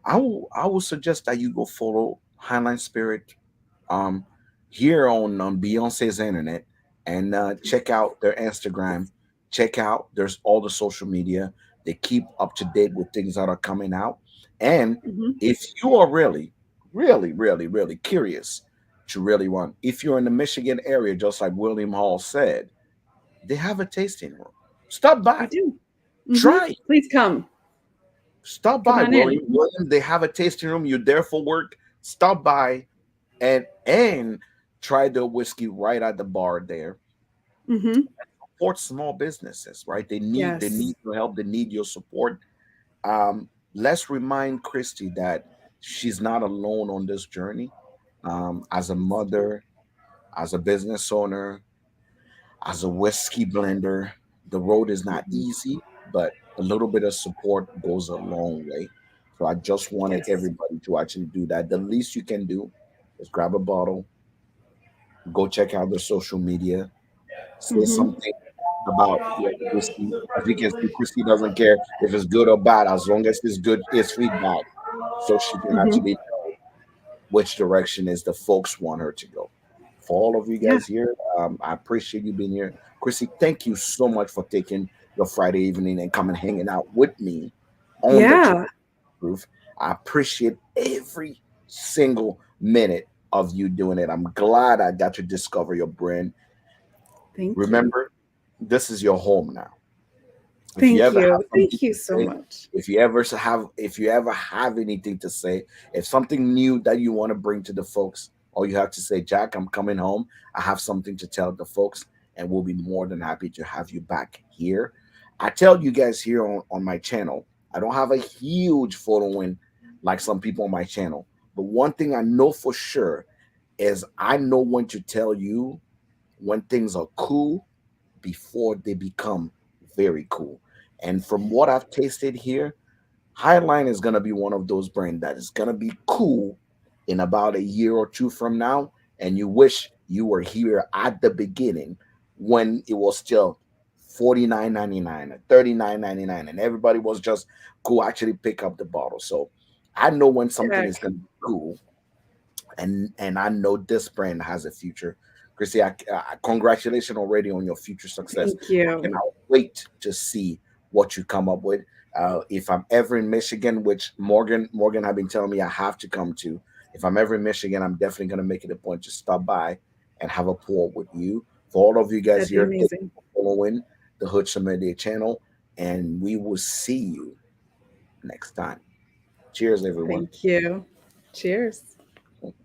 I will suggest that you go follow Highline Spirit um here on Beyonce's internet and check out their Instagram. Check out there's all the social media. They keep up to date with things that are coming out. And
Mm-hmm.
if you are really, really, really, really curious to really want, if you're in the Michigan area, just like William Hall said, they have a tasting room. Stop
We
by,
do. Mm-hmm.
try.
Please come.
Stop
Come
by,
on in.
William. They have a tasting room. You're there for work. Stop by and try the whiskey right at the bar there.
Mm-hmm.
Support small businesses, right? They need
Yes.
your help. They need your support. Let's remind Christy that she's not alone on this journey. As a mother, as a business owner, as a whiskey blender, the road is not
Mm-hmm.
easy, but a little bit of support goes a long way. So I just wanted
Yes.
everybody to actually do that. The least you can do is grab a bottle, go check out their social media, say
Mm-hmm.
something about your whiskey. As you can see, Christy doesn't care if it's good or bad, as long as it's good, it's feedback. So she can
Mm-hmm.
actually know which direction is the folks want her to go. For all of you
Yeah.
guys here, I appreciate you being here. Chrissy, thank you so much for taking your Friday evening and coming hanging out with me on the
Yeah.
Proof. I appreciate every single minute of you doing it. I'm glad I got to discover your brand.
Thank you.
Remember, this is your home now. If you
Thank
ever have
you.
something
Thank you
to
so
say,
much.
if you ever have anything to say, if something new that you want to bring to the folks, all you have to say, Jack, I'm coming home. I have something to tell the folks, and we'll be more than happy to have you back here. I tell you guys here on my channel, I don't have a huge following like some people on my channel. But one thing I know for sure is I know when to tell you when things are cool before they become very cool. And from what I've tasted here, Highline is going to be one of those brands that is going to be cool in about a year or two from now. And you wish you were here at the beginning when it was still 49.99 or 39.99 and everybody was just cool actually pick up the bottle. So I know when something is
Jack.
going to be cool, and I know this brand has a future. Chrissy, congratulations already on your future success.
Thank
I
you.
cannot wait to see what you come up with. If I'm ever in Michigan, which Morgan have been telling me I have to come to, if I'm ever in Michigan, I'm definitely going to make it a point to stop by and have a pour with you. For all of you guys
That'd be
here, thank
amazing.
you for following the Hood Sommelier channel, and we will see you next time. Cheers, everyone.
Thank you. Cheers.